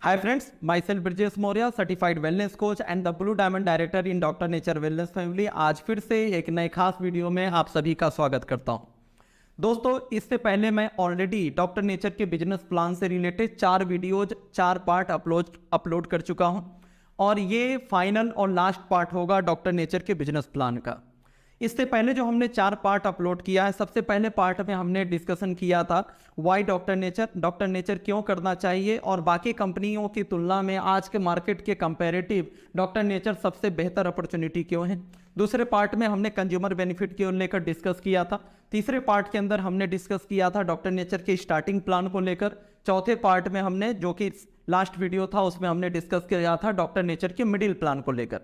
Hi friends, myself Brijesh Maurya, certified wellness coach and the Blue Diamond Director in Dr. Nature Wellness Family। आज फिर से एक नए खास वीडियो में आप सभी का स्वागत करता हूं। दोस्तों, इससे पहले मैं ऑलरेडी डॉक्टर नेचर के बिजनेस प्लान से रिलेटेड 4 वीडियोज 4 पार्ट अपलोड कर चुका हूं और ये फाइनल और लास्ट पार्ट होगा डॉक्टर नेचर के बिजनेस प्लान का। इससे पहले जो हमने 4 पार्ट अपलोड किया है, सबसे पहले पार्ट में हमने डिस्कशन किया था वाई डॉक्टर नेचर क्यों करना चाहिए और बाकी कंपनियों की तुलना में आज के मार्केट के कंपैरेटिव डॉक्टर नेचर सबसे बेहतर अपॉर्चुनिटी क्यों है। दूसरे पार्ट में हमने कंज्यूमर बेनिफिट को लेकर डिस्कस किया था। तीसरे पार्ट के अंदर हमने डिस्कस किया था डॉक्टर नेचर के स्टार्टिंग प्लान को लेकर। चौथे पार्ट में हमने, जो कि लास्ट वीडियो था, उसमें हमने डिस्कस किया था डॉक्टर नेचर के मिडिल प्लान को लेकर।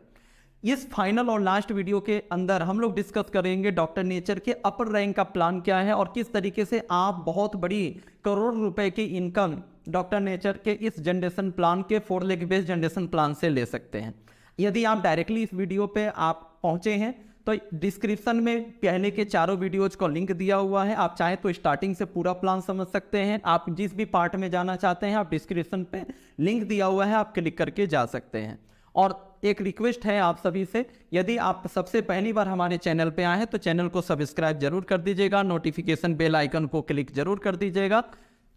इस फाइनल और लास्ट वीडियो के अंदर हम लोग डिस्कस करेंगे डॉक्टर नेचर के अपर रैंक का प्लान क्या है और किस तरीके से आप बहुत बड़ी करोड़ रुपए की इनकम डॉक्टर नेचर के इस जनरेशन प्लान के 4 लेग बेस्ड जनरेशन प्लान से ले सकते हैं। यदि आप डायरेक्टली इस वीडियो पे आप पहुंचे हैं तो डिस्क्रिप्शन में पहले के चारों वीडियोज को लिंक दिया हुआ है। आप चाहे तो स्टार्टिंग से पूरा प्लान समझ सकते हैं। आप जिस भी पार्ट में जाना चाहते हैं, आप डिस्क्रिप्शन पे लिंक दिया हुआ है, आप क्लिक करके जा सकते हैं। और एक रिक्वेस्ट है आप सभी से, यदि आप सबसे पहली बार हमारे चैनल पे आए हैं तो चैनल को सब्सक्राइब जरूर कर दीजिएगा, नोटिफिकेशन बेल आइकन को क्लिक जरूर कर दीजिएगा,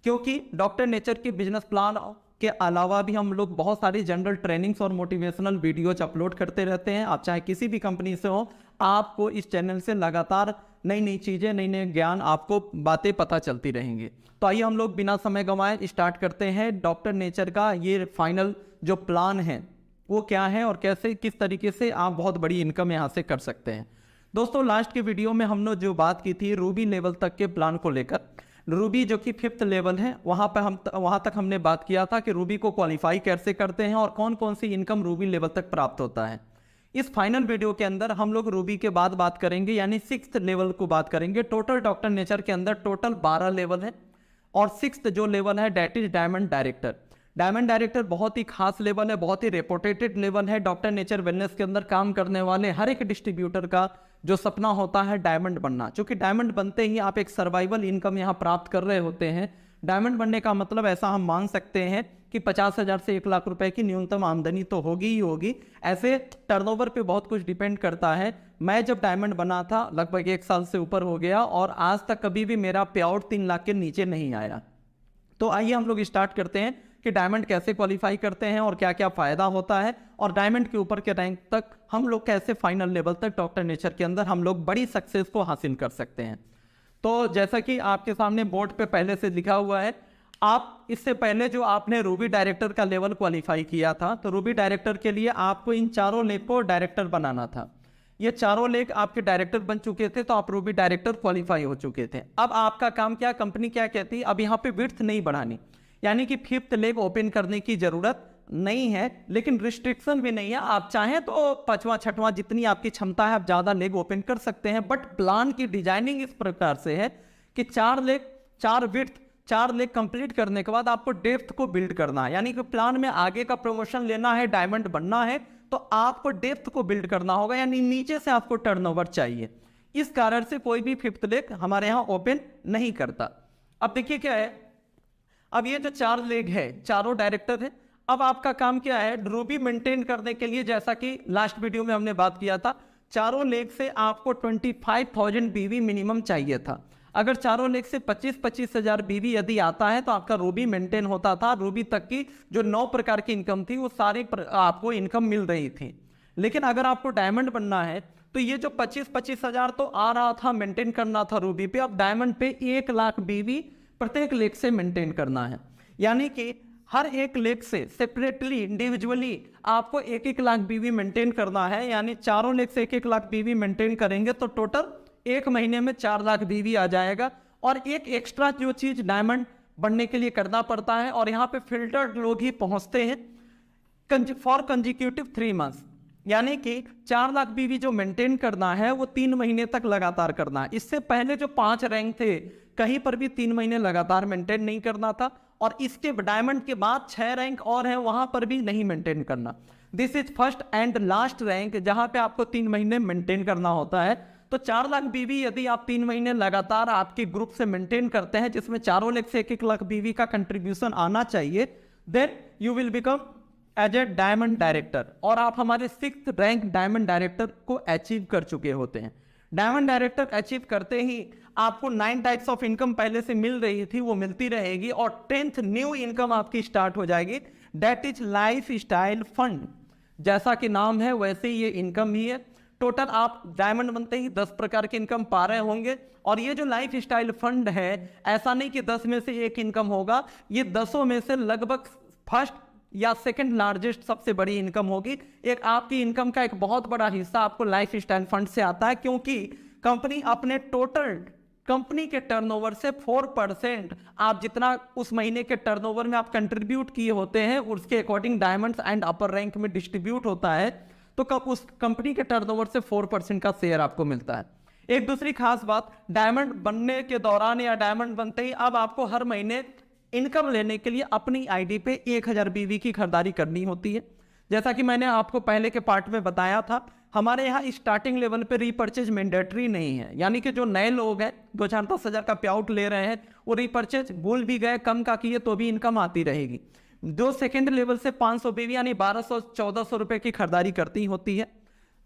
क्योंकि डॉक्टर नेचर के बिजनेस प्लान के अलावा भी हम लोग बहुत सारी जनरल ट्रेनिंग्स और मोटिवेशनल वीडियोज अपलोड करते रहते हैं। आप चाहे किसी भी कंपनी से हो, आपको इस चैनल से लगातार नई नई चीज़ें, नई नई ज्ञान, आपको बातें पता चलती रहेंगी। तो आइए हम लोग बिना समय गंवाए स्टार्ट करते हैं। डॉक्टर नेचर का ये फाइनल जो प्लान है वो क्या है और कैसे, किस तरीके से आप बहुत बड़ी इनकम यहाँ से कर सकते हैं। दोस्तों, लास्ट के वीडियो में हमने जो बात की थी रूबी लेवल तक के प्लान को लेकर, रूबी जो कि 5th लेवल है, वहाँ तक हमने बात किया था कि रूबी को क्वालिफाई कैसे करते हैं और कौन कौन सी इनकम रूबी लेवल तक प्राप्त होता है। इस फाइनल वीडियो के अंदर हम लोग रूबी के बाद बात करेंगे, यानी 6th लेवल को बात करेंगे। टोटल डॉक्टर नेचर के अंदर टोटल 12 लेवल है और 6th जो लेवल है that is diamond director. Diamond director बहुत ही खास लेवल है, बहुत ही रेपुटेटेड लेवल है। डॉक्टर नेचर वेलनेस के अंदर काम करने वाले हर एक डिस्ट्रीब्यूटर का जो सपना होता है डायमंड बनना, क्योंकि डायमंड बनते ही आप एक सर्वाइवल इनकम यहाँ प्राप्त कर रहे होते हैं। डायमंड बनने का मतलब ऐसा हम मान सकते हैं कि 50,000 से 1 लाख रुपए की न्यूनतम आमदनी तो होगी ही होगी। ऐसे टर्नओवर पे बहुत कुछ डिपेंड करता है। मैं जब डायमंड बना था लगभग 1 साल से ऊपर हो गया और आज तक कभी भी मेरा पे आउट 3 लाख के नीचे नहीं आया। तो आइए हम लोग स्टार्ट करते हैं कि डायमंड कैसे क्वालिफाई करते हैं और क्या क्या फ़ायदा होता है और डायमंड के ऊपर के रैंक तक हम लोग कैसे फाइनल लेवल तक डॉक्टर नेचर के अंदर हम लोग बड़ी सक्सेस को हासिल कर सकते हैं। तो जैसा कि आपके सामने बोर्ड पे पहले से लिखा हुआ है, आप इससे पहले जो आपने रूबी डायरेक्टर का लेवल क्वालिफाई किया था, तो रूबी डायरेक्टर के लिए आपको इन चारों लेग को डायरेक्टर बनाना था। ये चारों लेग आपके डायरेक्टर बन चुके थे, तो आप रूबी डायरेक्टर क्वालिफाई हो चुके थे। अब आपका काम क्या, कंपनी क्या कहती है, अब यहाँ पे विड्थ नहीं बढ़ानी, यानी कि 5th लेग ओपन करने की जरूरत नहीं है, लेकिन रिस्ट्रिक्शन भी नहीं है। आप चाहें तो 5वां 6वां जितनी आपकी क्षमता है आप ज़्यादा लेग ओपन कर सकते हैं। बट प्लान की डिजाइनिंग इस प्रकार से है कि 4 लेग 4 विड्थ 4 लेग कंप्लीट करने के बाद आपको डेप्थ को बिल्ड करना है, यानी कि प्लान में आगे का प्रमोशन लेना है, डायमंड बनना है, तो आपको डेप्थ को बिल्ड करना होगा, यानी नीचे से आपको टर्नओवर चाहिए। इस कारण से कोई भी 5th लेग हमारे यहाँ ओपन नहीं करता। अब देखिए क्या है, अब ये जो 4 लेग है, चारों डायरेक्टर है। अब आपका काम क्या है, रूबी मेंटेन करने के लिए, जैसा कि लास्ट वीडियो में हमने बात किया था, चारों लेग से आपको 25,000 बीवी मिनिमम चाहिए था। अगर चारों लेग से 25-25 हजार बीवी यदि आता है तो आपका रूबी मेंटेन होता था। रूबी तक की जो 9 प्रकार की इनकम थी वो सारी आपको इनकम मिल रही थी। लेकिन अगर आपको डायमंड बनना है तो ये जो 25-25 हजार तो आ रहा था, मेंटेन करना था रूबी पे, अब डायमंड पे 1 लाख बीवी प्रत्येक लेग से मेंटेन करना है। यानी कि हर एक लेग से सेपरेटली, इंडिविजुअली आपको 1-1 लाख बीवी मेंटेन करना है। यानी चारों लेग से 1-1 लाख बीवी मेंटेन करेंगे तो टोटल 1 महीने में 4 लाख बीवी आ जाएगा। और एक एक्स्ट्रा जो चीज डायमंड बनने के लिए करना पड़ता है, और यहाँ पे फिल्टर्ड लोग ही पहुंचते हैं फॉर कंजिक्यूटिव 3 मंथ्स, यानी कि 4 लाख बीवी जो मेंटेन करना है वो 3 महीने तक लगातार करना है। इससे पहले जो 5 रैंक थे कहीं पर भी 3 महीने लगातार मेंटेन नहीं करना था, और इसके डायमंड के बाद 6 रैंक और हैं, वहां पर भी नहीं मेंटेन करना। This is first and last rank जहां पे आपको 3 महीने मेंटेन करना होता है। तो 4 लाख बीवी यदि आप 3 महीने लगातार आपके ग्रुप से मेंटेन करते हैं, जिसमें चारों लेग से 1-1 लाख बीवी का कंट्रीब्यूशन आना चाहिए, then you will become as a diamond director, और आप हमारे 6th रैंक डायमंड डायरेक्टर को अचीव कर चुके होते हैं। डायमंड डायरेक्टर अचीव करते ही आपको 9 टाइप्स ऑफ इनकम पहले से मिल रही थी, वो मिलती रहेगी, और 10th न्यू इनकम आपकी स्टार्ट हो जाएगी, that is life style fund. जैसा कि नाम है वैसे ही ये इनकम ही है। टोटल आप डायमंड बनते ही 10 प्रकार की इनकम पा रहे होंगे, और ये जो लाइफ स्टाइल फंड है, ऐसा नहीं कि 10 में से एक इनकम होगा, ये 10 में से लगभग फर्स्ट या सेकंड लार्जेस्ट सबसे बड़ी इनकम होगी। एक आपकी इनकम का एक बहुत बड़ा हिस्सा आपको लाइफ स्टाइल फंड से आता है, क्योंकि कंपनी अपने टोटल कंपनी के टर्नओवर से 4% आप जितना उस महीने के टर्नओवर में आप कंट्रीब्यूट किए होते हैं, उसके according diamonds and upper rank में डिस्ट्रीब्यूट होता है, तो कब उस कंपनी के टर्नओवर से 4% का शेयर आपको मिलता है। एक दूसरी खास बात, डायमंड बनने के दौरान या डायमंड बनते ही अब आपको हर महीने इनकम लेने के लिए अपनी आईडी पे 1000 BV की खरीदारी करनी होती है। जैसा कि मैंने आपको पहले के पार्ट में बताया था, हमारे यहाँ स्टार्टिंग लेवल पे रीपर्चेज मैंडेटरी नहीं है, यानी कि जो नए लोग हैं 2-4-10 का पे आउट ले रहे हैं, वो रीपर्चेज भूल भी गए, कम का किए तो भी इनकम आती रहेगी। जो सेकेंड लेवल से 500 BV यानी 1200-1400 रुपए की खरीदारी करती होती है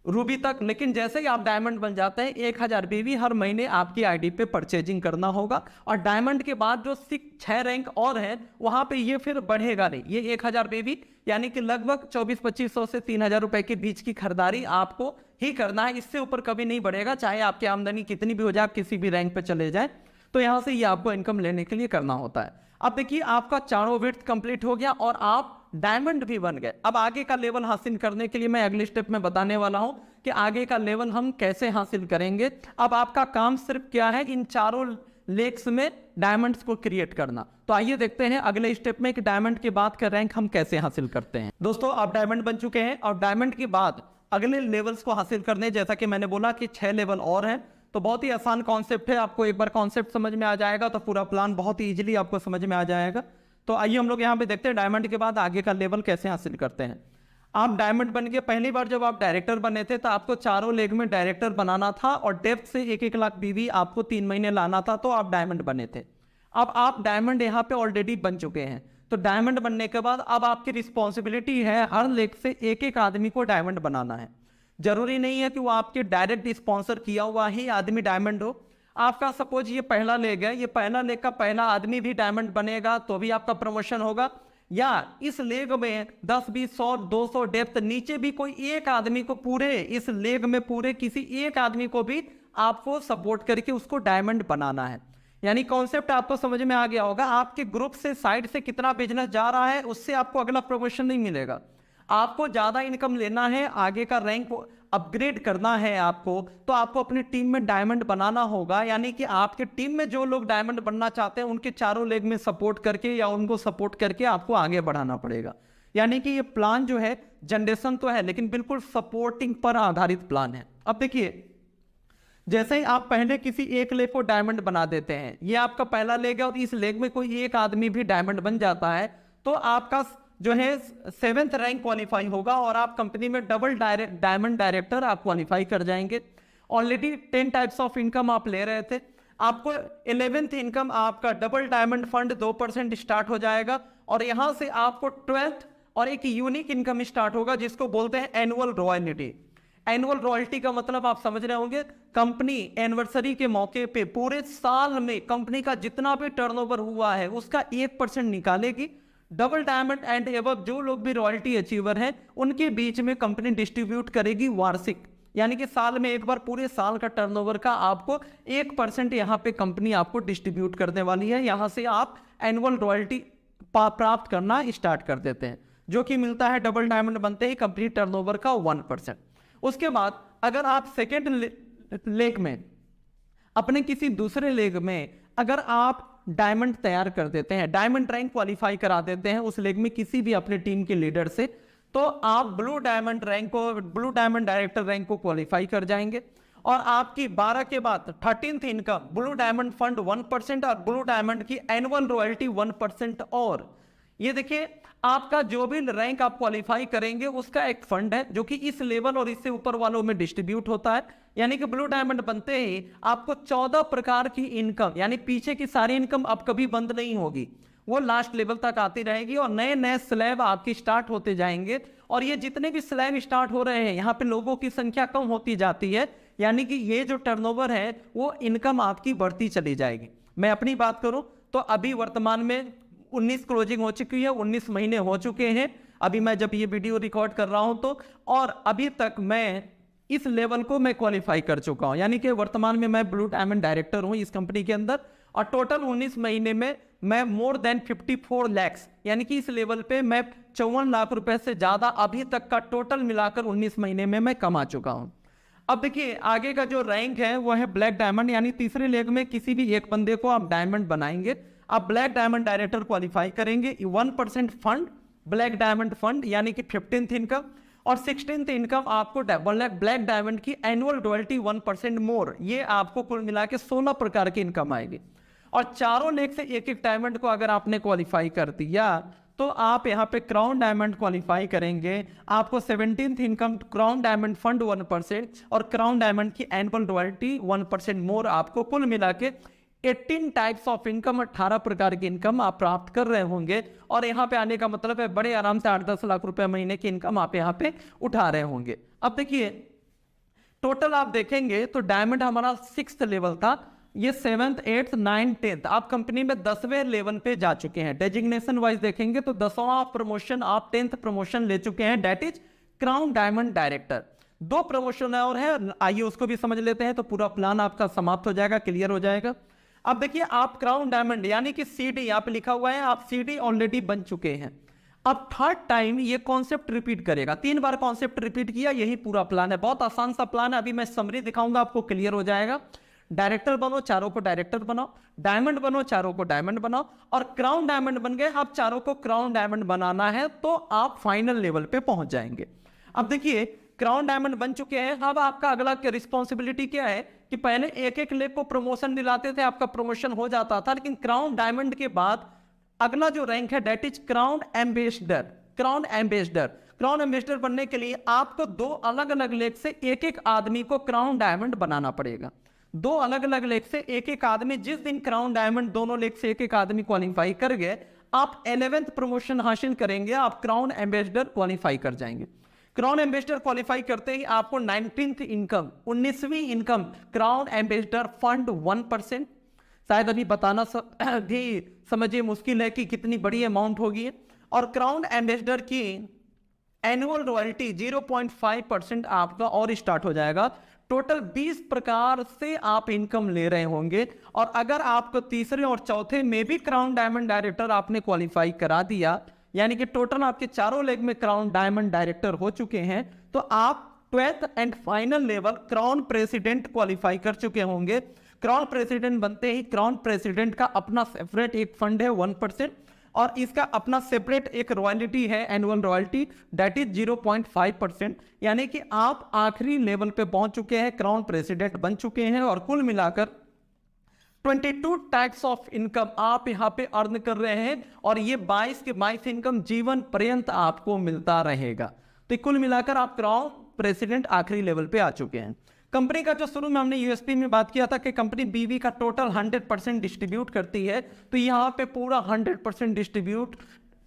रूबी तक, लेकिन जैसे ही आप डायमंड बन जाते हैं 1000 BV हर महीने आपकी आईडी पे परचेजिंग करना होगा। और डायमंड के बाद जो 6 रैंक और है वहां पे ये फिर बढ़ेगा नहीं, ये 1000 BV यानी कि लगभग 2400-2500 से 3000 रुपए के बीच की खरीदारी आपको ही करना है, इससे ऊपर कभी नहीं बढ़ेगा, चाहे आपकी आमदनी कितनी भी हो जाए, आप किसी भी रैंक पे चले जाए, तो यहाँ से ये आपको इनकम लेने के लिए करना होता है। अब देखिए आपका चारों विड्थ कंप्लीट हो गया और आप डायमंड भी बन गए। अब आगे का लेवल हासिल करने के लिए मैं अगले स्टेप में बताने वाला हूं कि आगे का लेवल हम कैसे हासिल करेंगे। अब आपका काम सिर्फ क्या है, इन चारों लेक्स में डायमंड्स को क्रिएट करना। तो आइए देखते हैं अगले स्टेप में कि डायमंड के बाद का रैंक हम कैसे हासिल करते हैं। दोस्तों आप डायमंड बन चुके हैं और डायमंड के बाद अगले लेवल्स को हासिल करने, जैसा कि मैंने बोला कि 6 लेवल और हैं, तो बहुत ही आसान कॉन्सेप्ट है, आपको एक बार कॉन्सेप्ट समझ में आ जाएगा तो पूरा प्लान बहुत ही इजीली आपको समझ में आ जाएगा। तो आइए हम लोग यहाँ पे देखते हैं डायमंड के बाद आगे का लेवल कैसे हासिल करते हैं। आप डायमंड बन के पहली बार जब आप डायरेक्टर बने थे तो आपको चारों लेग में डायरेक्टर बनाना था और डेप्थ से 1-1 लाख BV आपको 3 महीने लाना था, तो आप डायमंड बने थे। अब आप डायमंड यहाँ पे ऑलरेडी बन चुके हैं, तो डायमंड बनने के बाद अब आपकी रिस्पॉन्सिबिलिटी है हर लेग से 1-1 आदमी को डायमंड बनाना है। जरूरी नहीं है कि वो आपके डायरेक्ट स्पॉन्सर किया हुआ ही आदमी डायमंड हो। आपका सपोज ये पहला लेग है, ये पहला लेग का पहला आदमी भी डायमंड बनेगा तो भी आपका प्रमोशन होगा, या इस लेग में 10, 20, 100, 200 डेप्थ नीचे भी कोई एक आदमी को पूरे इस लेग में पूरे किसी एक आदमी को भी आपको सपोर्ट करके उसको डायमंड बनाना है। यानी कॉन्सेप्ट आपको समझ में आ गया होगा। आपके ग्रुप से साइड से कितना बिजनेस जा रहा है उससे आपको अगला प्रमोशन नहीं मिलेगा। आपको ज्यादा इनकम लेना है, आगे का रैंक अपग्रेड करना है आपको, तो आपको अपनी टीम में डायमंड बनाना होगा। यानी कि आपके टीम में जो लोग डायमंड बनना चाहते हैं उनके चारों लेग में सपोर्ट करके या उनको सपोर्ट करके आपको आगे बढ़ाना पड़ेगा। यानी कि ये प्लान जो है जनरेशन तो है लेकिन बिल्कुल सपोर्टिंग पर आधारित प्लान है। अब देखिए जैसे ही आप पहले किसी एक लेग को डायमंड बना देते हैं, ये आपका पहला लेग है और इस लेग में कोई एक आदमी भी डायमंड बन जाता है, तो आपका जो है 7th रैंक क्वालिफाई होगा और आप कंपनी में डबल डायमंड डायरेक्टर आप क्वालिफाई कर जाएंगे। ऑलरेडी 10 टाइप्स ऑफ इनकम आप ले रहे थे, आपको 11th इनकम आपका डबल डायमंड फंड 2% स्टार्ट हो जाएगा और यहां से आपको 12th और एक यूनिक इनकम स्टार्ट होगा जिसको बोलते हैं एनुअल रॉयल्टी। एनुअल रॉयल्टी का मतलब आप समझ रहे होंगे, कंपनी एनिवर्सरी के मौके पे पूरे साल में कंपनी का जितना भी टर्नओवर हुआ है उसका 1% निकालेगी। डबल डायमंड एंड एबव जो लोग भी रॉयल्टी अचीवर हैं उनके बीच में कंपनी डिस्ट्रीब्यूट करेगी वार्षिक, यानी कि साल में एक बार पूरे साल का टर्नओवर का आपको 1% यहाँ पे कंपनी आपको डिस्ट्रीब्यूट करने वाली है। यहाँ से आप एनुअल रॉयल्टी प्राप्त करना स्टार्ट कर देते हैं, जो कि मिलता है डबल डायमंड बनते ही कंपनी टर्नओवर का 1%। उसके बाद अगर आप सेकेंड लेग में अपने किसी दूसरे लेग में अगर आप डायमंड तैयार कर देते हैं, डायमंड रैंक क्वालिफाई करा देते हैं उस लेग में किसी भी अपने टीम के लीडर से, तो आप ब्लू डायमंड डायरेक्टर रैंक को क्वालिफाई कर जाएंगे और आपकी 12 के बाद 13th income blue diamond fund 1% और ब्लू डायमंड की एनुअल रॉयल्टी 1%। और ये देखिए आपका जो भी रैंक आप क्वालिफाई करेंगे उसका एक फंड है जो कि इस लेवल और इससे ऊपर वालों में डिस्ट्रीब्यूट होता है। यानी कि ब्लू डायमंड बनते ही आपको 14 प्रकार की इनकम, यानी पीछे की सारी इनकम अब कभी बंद नहीं होगी, वो लास्ट लेवल तक आती रहेगी और नए नए स्लैब आपकी स्टार्ट होते जाएंगे। और ये जितने भी स्लैब स्टार्ट हो रहे हैं यहाँ पे लोगों की संख्या कम होती जाती है, यानी कि ये जो टर्नओवर है वो इनकम आपकी बढ़ती चली जाएगी। मैं अपनी बात करूं तो अभी वर्तमान में 19 क्लोजिंग हो चुकी है, 19 महीने हो चुके हैं अभी मैं जब ये वीडियो रिकॉर्ड कर रहा हूं तो, और अभी तक मैं इस लेवल को मैं क्वालिफाई कर चुका हूं, यानी कि वर्तमान में मैं ब्लू डायमंड डायरेक्टर हूं इस कंपनी के अंदर। और टोटल 19 महीने में मैं मोर देन 54 लैक्स, यानी कि इस लेवल पे मैं 54 लाख रुपए से ज्यादा अभी तक का टोटल मिलाकर 19 महीने में मैं कमा चुका हूं। अब देखिए आगे का जो रैंक है वो है ब्लैक डायमंड, यानी तीसरे लेग में किसी भी एक बंदे को आप डायमंड बनाएंगे, आप ब्लैक डायमंड डायरेक्टर क्वालिफाई करेंगे। 1% फंड ब्लैक डायमंड फंड, यानी कि 15th इनकम, और 16th इनकम आपको ब्लैक डायमंड की एनुअल रॉयल्टी 1% मोर, ये आपको कुल मिला के 16 प्रकार की इनकम आएगी। और चारों लेग से एक एक डायमंड को अगर आपने क्वालिफाई कर दिया तो आप यहाँ पे क्राउन डायमंड क्वालिफाई करेंगे, आपको 17th income crown diamond fund 1% और क्राउन डायमंड की एनुअल रॉयल्टी 1% मोर, आपको कुल मिला के 18 टाइप्स ऑफ इनकम, 18 प्रकार की इनकम आप प्राप्त कर रहे होंगे। और यहाँ पे आने का मतलब है बड़े आराम से 8-10 लाख रुपए महीने की इनकम आप यहाँ पे उठा रहे होंगे। अब देखिए टोटल आप देखेंगे तो डायमंड हमारा 6th लेवल था, ये 7th 8th 9th 10th आप कंपनी में 10वें लेवल पे जा चुके हैं। डेजिग्नेशन वाइज देखेंगे तो 10वां प्रमोशन आप 10th प्रमोशन ले चुके हैं, that is crown diamond director. 2 promotion और है, आइए उसको भी समझ लेते हैं तो पूरा प्लान आपका समाप्त हो जाएगा, क्लियर हो जाएगा। अब देखिए आप क्राउन डायमंड यानी कि CD यहाँ पे लिखा हुआ है, आप CD ऑलरेडी बन चुके हैं। अब 3rd टाइम ये कॉन्सेप्ट रिपीट करेगा, 3 बार कॉन्सेप्ट रिपीट किया, यही पूरा प्लान है। बहुत आसान सा प्लान है, अभी मैं समरी दिखाऊंगा आपको, क्लियर हो जाएगा। डायरेक्टर बनो, चारों को डायरेक्टर बनाओ, डायमंड बनो, चारों को डायमंड बनाओ, और क्राउन डायमंड बन गए, आप चारों को क्राउन डायमंड बनाना है तो आप फाइनल लेवल पे पहुंच जाएंगे। अब देखिए क्राउन डायमंड बन चुके हैं, अब आपका अगला रिस्पॉन्सिबिलिटी क्या है कि पहले एक एक लेग को प्रमोशन दिलाते थे, आपका प्रमोशन हो जाता था, लेकिन क्राउन डायमंड के बाद अगला जो रैंक है that is crown ambassador. Crown ambassador, crown ambassador बनने के लिए आपको 2 अलग अलग लेग से एक एक आदमी को क्राउन डायमंड बनाना पड़ेगा। 2 अलग अलग लेग से एक एक आदमी, जिस दिन क्राउन डायमंड दोनों लेग से एक एक आदमी क्वालिफाई कर गए, आप 11th प्रमोशन हासिल करेंगे, आप क्राउन एम्बेसडर क्वालिफाई कर जाएंगे। क्राउन एम्बेसडर क्वालिफाई करते ही आपको 19th इनकम, 19वीं इनकम क्राउन एम्बेसडर फंड 1%, शायद अभी बताना भी समझिए मुश्किल है कि कितनी बड़ी अमाउंट होगी। और क्राउन एम्बेसडर की एनुअल रॉयल्टी 0.5% आपका और स्टार्ट हो जाएगा। टोटल 20 प्रकार से आप इनकम ले रहे होंगे। और अगर आपको तीसरे और चौथे में भी क्राउन डायमंड डायरेक्टर आपने क्वालिफाई करा दिया, यानी कि टोटल आपके चारों लेग में क्राउन डायमंड डायरेक्टर हो चुके हैं, तो आप 12th and final level crown president qualify कर चुके होंगे। क्राउन प्रेसिडेंट बनते ही क्राउन प्रेसिडेंट का अपना सेपरेट एक फंड है 1%, और इसका अपना सेपरेट एक रॉयल्टी है, एनुअल रॉयल्टी, दैट इज 0.5%, यानी कि आप आखिरी लेवल पे पहुंच चुके हैं, क्राउन प्रेसिडेंट बन चुके हैं, और कुल मिलाकर 22 टाइप्स ऑफ इनकम आप यहाँ पे अर्न कर रहे हैं, और ये 22 के 22 इनकम जीवन पर्यंत आपको मिलता रहेगा। तो कुल मिलाकर आप क्राउन प्रेसिडेंट आखिरी लेवल पे आ चुके हैं। कंपनी का जो शुरू में हमने यूएसपी में बात किया था कि कंपनी बीवी का टोटल 100% डिस्ट्रीब्यूट करती है, तो यहाँ पे पूरा 100% डिस्ट्रीब्यूट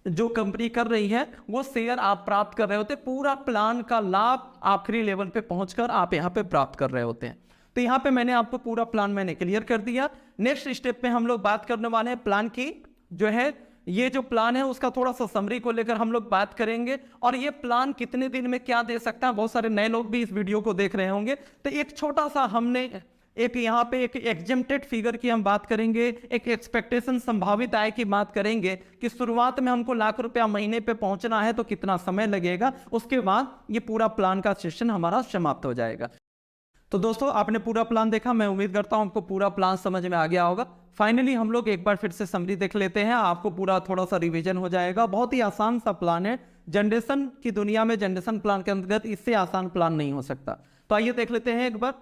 जो कंपनी कर रही है वो शेयर आप प्राप्त कर रहे होते, पूरा प्लान का लाभ आखिरी लेवल पे पहुंचकर आप यहाँ पे प्राप्त कर रहे होते हैं। तो यहाँ पे मैंने आपको पूरा प्लान मैंने क्लियर कर दिया। नेक्स्ट स्टेप पे हम लोग बात करने वाले हैं प्लान की, जो है ये जो प्लान है उसका थोड़ा सा समरी को लेकर हम लोग बात करेंगे, और ये प्लान कितने दिन में क्या दे सकता है। बहुत सारे नए लोग भी इस वीडियो को देख रहे होंगे, तो एक छोटा सा हमने एक यहाँ पे एक एग्जेम्प्टेड फिगर की हम बात करेंगे, एक एक्सपेक्टेशन संभावित आय की बात करेंगे कि शुरुआत में हमको लाख रुपया महीने पे पहुंचना है तो कितना समय लगेगा, उसके बाद ये पूरा प्लान का सेशन हमारा समाप्त हो जाएगा। तो दोस्तों आपने पूरा प्लान देखा, मैं उम्मीद करता हूं आपको पूरा प्लान समझ में आ गया होगा। फाइनली हम लोग एक बार फिर से समरी देख लेते हैं, आपको पूरा थोड़ा सा रिवीजन हो जाएगा। बहुत ही आसान सा प्लान है, जनरेशन की दुनिया में जनरेशन प्लान के अंतर्गत इससे आसान प्लान नहीं हो सकता। तो आइए देख लेते हैं एक बार।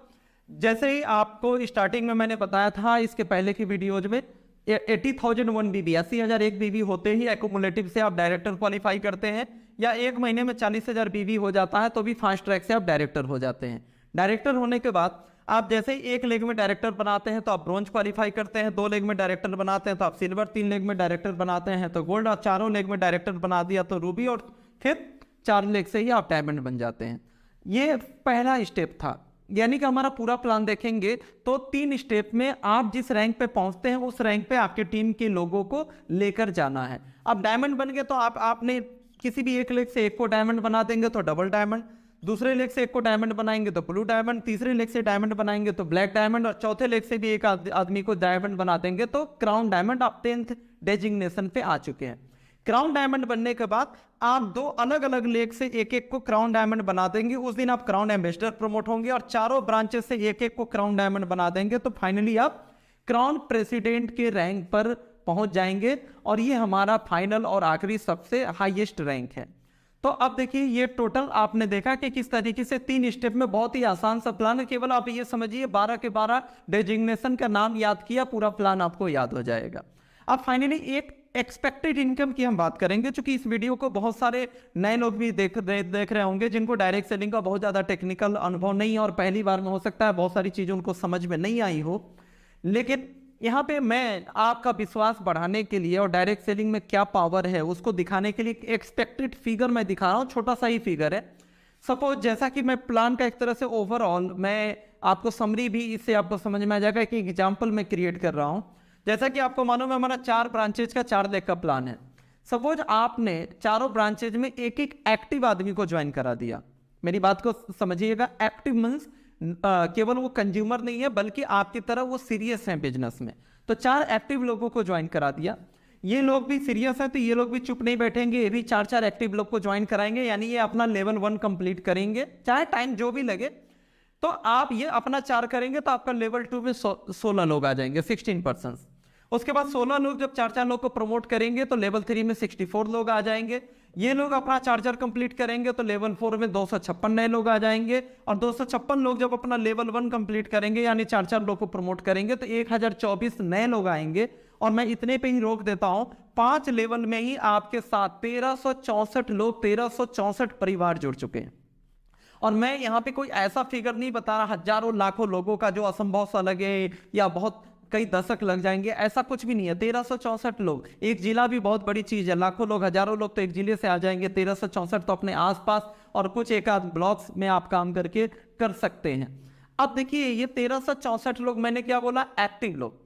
जैसे ही आपको स्टार्टिंग में मैंने बताया था इसके पहले की वीडियोज में 80,001 बीबी, 80,001 बीबी होते ही एक्यूमुलेटिव से आप डायरेक्टर क्वालिफाई करते हैं, या एक महीने में 40,000 बीबी हो जाता है तो भी फास्ट ट्रैक से आप डायरेक्टर हो जाते हैं। डायरेक्टर होने के बाद आप जैसे एक लेग में डायरेक्टर बनाते हैं तो आप ब्रॉन्ज क्वालिफाई करते हैं, 2 लेग में डायरेक्टर बनाते हैं तो आप सिल्वर, 3 लेग में डायरेक्टर बनाते हैं तो गोल्ड, और 4 लेग में डायरेक्टर बना दिया तो रूबी, और फिर 4 लेग से ही आप डायमंड बन जाते हैं। ये पहला स्टेप था। यानी कि हमारा पूरा प्लान देखेंगे तो 3 स्टेप में आप जिस रैंक पे पहुंचते हैं उस रैंक पे आपके टीम के लोगों को लेकर जाना है। अब डायमंड बन गए तो आपने किसी भी एक लेग से एक को डायमंड बना देंगे तो डबल डायमंड, दूसरे लेग से एक को डायमंड बनाएंगे तो ब्लू डायमंड, तीसरे लेग से डायमंड बनाएंगे तो ब्लैक डायमंड, और चौथे लेग से भी एक आदमी को डायमंड बना देंगे तो क्राउन डायमंड। आप 10th डेजिग्नेशन पे आ चुके हैं। क्राउन डायमंड बनने के बाद आप 2 अलग अलग लेग से एक एक को क्राउन डायमंड बना देंगे, उस दिन आप क्राउन एम्बेसडर प्रमोट होंगे, और चारों ब्रांचेस से एक एक को क्राउन डायमंड बना देंगे तो फाइनली आप क्राउन प्रेसिडेंट के रैंक पर पहुंच जाएंगे, और ये हमारा फाइनल और आखिरी सबसे हाईएस्ट रैंक है। तो अब देखिए ये टोटल आपने देखा कि किस तरीके से 3 स्टेप में बहुत ही आसान सा प्लान है। केवल आप ये समझिए 12 के 12 डेजिग्नेशन का नाम याद किया, पूरा प्लान आपको याद हो जाएगा। अब फाइनली एक एक्सपेक्टेड इनकम की हम बात करेंगे, क्योंकि इस वीडियो को बहुत सारे नए लोग भी देख रहे होंगे जिनको डायरेक्ट सेलिंग का बहुत ज़्यादा टेक्निकल अनुभव नहीं है, और पहली बार में हो सकता है बहुत सारी चीज़ें उनको समझ में नहीं आई हो। लेकिन यहाँ पे मैं आपका विश्वास बढ़ाने के लिए और डायरेक्ट सेलिंग में क्या पावर है उसको दिखाने के लिए एक्सपेक्टेड फिगर मैं दिखा रहा हूँ। छोटा सा ही फिगर है। सपोज जैसा कि मैं प्लान का एक तरह से ओवरऑल मैं आपको समरी भी इससे आपको समझ में आ जाएगा कि एग्जाम्पल मैं क्रिएट कर रहा हूँ। जैसा कि आपको मालूम है हमारा 4 ब्रांचेज का 4 लेग का प्लान है। सपोज आपने चारों ब्रांचेज में एक एक एक्टिव आदमी को ज्वाइन करा दिया। मेरी बात को समझिएगा, एक्टिव मीन्स केवल वो कंज्यूमर नहीं है बल्कि आपकी तरह वो सीरियस हैं बिजनेस में। तो 4 एक्टिव लोगों को ज्वाइन करा दिया। ये लोग भी सीरियस हैं तो ये लोग भी चुप नहीं बैठेंगे, ये भी 4 एक्टिव लोग को ज्वाइन कराएंगे, यानी ये अपना लेवल 1 कंप्लीट करेंगे, चाहे टाइम जो भी लगे। तो आप ये अपना 4 करेंगे तो आपका लेवल 2 में 16 लोग आ जाएंगे, 16%। उसके बाद 16 लोग जब 4 लोग को प्रमोट करेंगे तो लेवल 3 में 64 लोग आ जाएंगे। ये लोग अपना 4 कंप्लीट करेंगे तो लेवल 4 में 256 नए लोग आ जाएंगे, और 256 लोग जब अपना लेवल 1 कंप्लीट करेंगे यानी 4 लोग को प्रमोट करेंगे तो 1024 नए लोग आएंगे। और मैं इतने पे ही रोक देता हूं, 5 लेवल में ही आपके साथ 1364 लोग, 1364 परिवार जुड़ चुके हैं। और मैं यहाँ पे कोई ऐसा फिगर नहीं बता रहा हजारों लाखों लोगों का जो असंभव सा लगे या बहुत कई दशक लग जाएंगे, ऐसा कुछ भी नहीं है। 1364 लोग, एक जिला भी बहुत बड़ी चीज है। लाखों लोग, हजारों लोग तो एक जिले से आ जाएंगे, 1364 तो अपने आसपास और कुछ एक आध ब्लॉक्स में आप काम करके कर सकते हैं। अब देखिए ये 1364 लोग, मैंने क्या बोला, एक्टिव लोग।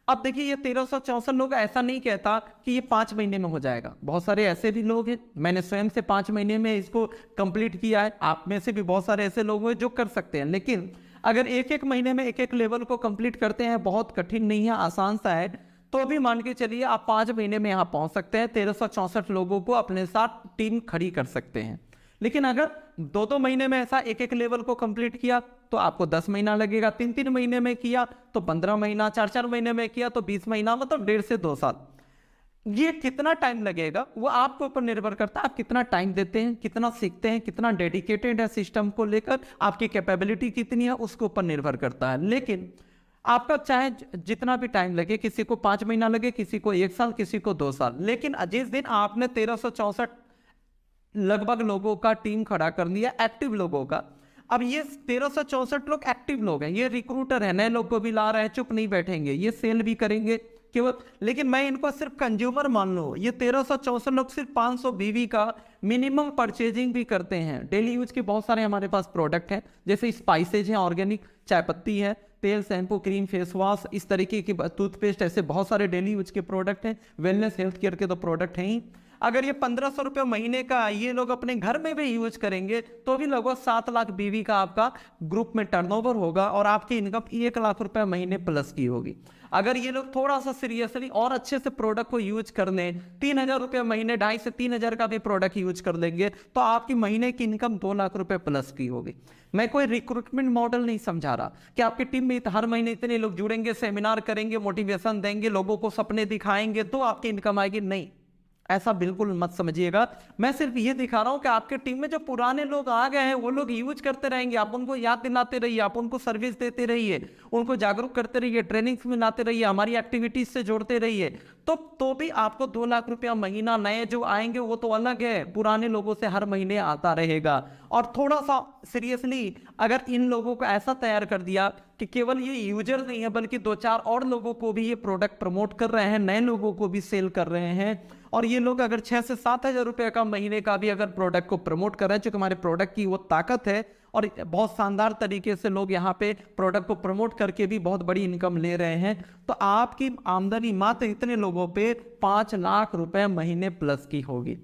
अब देखिए ये 1364 लोग ऐसा नहीं कहता कि ये 5 महीने में हो जाएगा। बहुत सारे ऐसे भी लोग हैं, मैंने स्वयं से 5 महीने में इसको कंप्लीट किया है। आप में से भी बहुत सारे ऐसे लोग हैं जो कर सकते हैं। लेकिन अगर एक महीने में एक लेवल को कंप्लीट करते हैं, बहुत कठिन नहीं है, आसान सा है, तो भी मान के चलिए आप 5 महीने में यहाँ पहुंच सकते हैं, 1364 लोगों को अपने साथ टीम खड़ी कर सकते हैं। लेकिन अगर 2 महीने में ऐसा एक लेवल को कंप्लीट किया तो आपको 10 महीना लगेगा, 3 महीने में किया तो 15 महीना, 4 महीने में किया तो 20 महीना, मतलब 1.5 से 2 साल। ये कितना टाइम लगेगा वो आपके ऊपर निर्भर करता है, आप कितना टाइम देते हैं, कितना सीखते हैं, कितना डेडिकेटेड है सिस्टम को लेकर, आपकी कैपेबिलिटी कितनी है उसके ऊपर निर्भर करता है। लेकिन आपका चाहे जितना भी टाइम लगे, किसी को 5 महीना लगे, किसी को 1 साल, किसी को 2 साल, लेकिन जिस दिन आपने 1364 लगभग लोगों का टीम खड़ा कर लिया, एक्टिव लोगों का। अब ये 1364 लोग एक्टिव लोग हैं, ये रिक्रूटर है, नए लोग को भी ला रहे हैं, चुप नहीं बैठेंगे, ये सेल भी करेंगे केवल। लेकिन मैं इनको सिर्फ कंज्यूमर मान लो, ये 1364 लोग सिर्फ 500 BV का मिनिमम परचेजिंग भी करते हैं। डेली यूज के बहुत सारे हमारे पास प्रोडक्ट हैं, जैसे स्पाइसेज हैं, ऑर्गेनिक चाय पत्ती है, तेल, शैम्पू, क्रीम, फेस वॉश, इस तरीके की टूथपेस्ट, ऐसे बहुत सारे डेली यूज के प्रोडक्ट हैं। वेलनेस हेल्थ केयर के तो प्रोडक्ट हैं ही। अगर ये 1500 रुपये महीने का ये लोग अपने घर में भी यूज करेंगे तो भी लगभग 7 लाख BV का आपका ग्रुप में टर्नओवर होगा, और आपकी इनकम 1 लाख रुपए महीने प्लस की होगी। अगर ये लोग थोड़ा सा सीरियसली और अच्छे से प्रोडक्ट को यूज कर लें, 3000 रुपये महीने, 2.5 से 3000 का भी प्रोडक्ट यूज कर लेंगे तो आपकी महीने की इनकम 2 लाख रुपए प्लस की होगी। मैं कोई रिक्रूटमेंट मॉडल नहीं समझा रहा कि आपकी टीम में हर महीने इतने लोग जुड़ेंगे, सेमिनार करेंगे, मोटिवेशन देंगे, लोगों को सपने दिखाएंगे तो आपकी इनकम आएगी। नहीं, ऐसा बिल्कुल मत समझिएगा। मैं सिर्फ ये दिखा रहा हूँ कि आपके टीम में जो पुराने लोग आ गए हैं वो लोग यूज करते रहेंगे, आप उनको याद दिलाते रहिए, आप उनको सर्विस देते रहिए, उनको जागरूक करते रहिए, ट्रेनिंग्स में लाते रहिए, हमारी एक्टिविटीज से जोड़ते रहिए, तो भी आपको 2 लाख रुपया महीना नए जो आएंगे वो तो अलग है, पुराने लोगों से हर महीने आता रहेगा। और थोड़ा सा सीरियसली अगर इन लोगों को ऐसा तैयार कर दिया कि केवल ये यूजर नहीं है बल्कि 2-4 और लोगों को भी ये प्रोडक्ट प्रमोट कर रहे हैं, नए लोगों को भी सेल कर रहे हैं, और ये लोग अगर 6 से 7 हज़ार रुपये का महीने का भी अगर प्रोडक्ट को प्रमोट कर रहे हैं, चूंकि हमारे प्रोडक्ट की वो ताकत है और बहुत शानदार तरीके से लोग यहाँ पे प्रोडक्ट को प्रमोट करके भी बहुत बड़ी इनकम ले रहे हैं, तो आपकी आमदनी मात्र इतने लोगों पे 5 लाख रुपए महीने प्लस की होगी।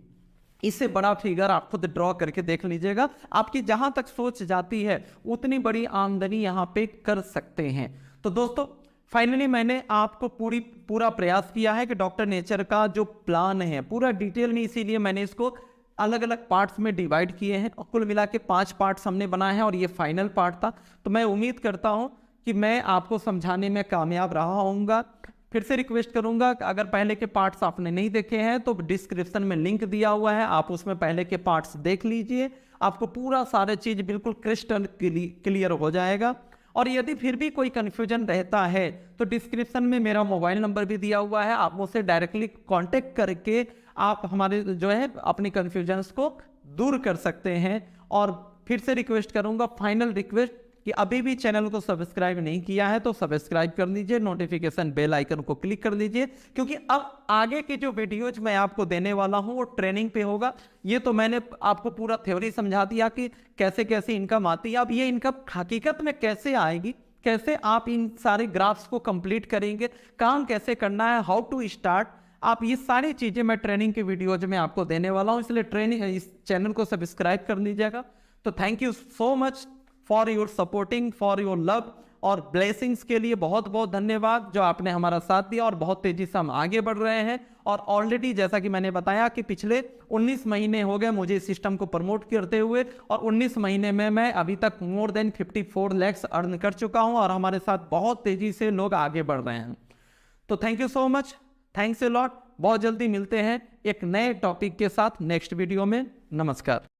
इससे बड़ा फिगर आप खुद ड्रॉ करके देख लीजिएगा, आपकी जहां तक सोच जाती है उतनी बड़ी आमदनी यहाँ पे कर सकते हैं। तो दोस्तों फाइनली मैंने आपको पूरा प्रयास किया है कि डॉक्टर नेचर का जो प्लान है पूरा डिटेल में, इसीलिए मैंने इसको अलग अलग पार्ट्स में डिवाइड किए हैं और कुल मिला के 5 पार्ट्स हमने बनाए हैं और ये फाइनल पार्ट था। तो मैं उम्मीद करता हूं कि मैं आपको समझाने में कामयाब रहा होऊंगा। फिर से रिक्वेस्ट करूंगा कि अगर पहले के पार्ट्स आपने नहीं देखे हैं तो डिस्क्रिप्शन में लिंक दिया हुआ है, आप उसमें पहले के पार्ट्स देख लीजिए, आपको पूरा सारे चीज बिल्कुल क्रिस्टल क्लियर हो जाएगा। और यदि फिर भी कोई कंफ्यूजन रहता है तो डिस्क्रिप्शन में मेरा मोबाइल नंबर भी दिया हुआ है, आप मुझसे डायरेक्टली कांटेक्ट करके आप हमारे जो है अपनी कंफ्यूजन्स को दूर कर सकते हैं। और फिर से रिक्वेस्ट करूंगा, फाइनल रिक्वेस्ट, कि अभी भी चैनल को सब्सक्राइब नहीं किया है तो सब्सक्राइब कर लीजिए, नोटिफिकेशन बेल आइकन को क्लिक कर लीजिए, क्योंकि अब आगे की जो वीडियोज मैं आपको देने वाला हूं वो ट्रेनिंग पे होगा। ये तो मैंने आपको पूरा थ्योरी समझा दिया कि कैसे कैसे इनकम आती है, अब ये इनकम हकीकत में कैसे आएगी, कैसे आप इन सारे ग्राफ्स को कंप्लीट करेंगे, काम कैसे करना है, हाउ टू स्टार्ट, आप ये सारी चीजें मैं ट्रेनिंग के वीडियोज में आपको देने वाला हूं, इसलिए ट्रेनिंग इस चैनल को सब्सक्राइब कर लीजिएगा। तो thank you so much for your supporting, for your love और ब्लेसिंग्स के लिए बहुत बहुत धन्यवाद जो आपने हमारा साथ दिया, और बहुत तेजी से हम आगे बढ़ रहे हैं। और ऑलरेडी जैसा कि मैंने बताया कि पिछले 19 महीने हो गए मुझे इस सिस्टम को प्रमोट करते हुए, और 19 महीने में मैं अभी तक मोर देन 54 lakhs अर्न कर चुका हूं, और हमारे साथ बहुत तेजी से लोग आगे बढ़ रहे हैं। तो thank you so much, thanks a lot. बहुत जल्दी मिलते हैं एक नए टॉपिक के साथ नेक्स्ट वीडियो में। नमस्कार।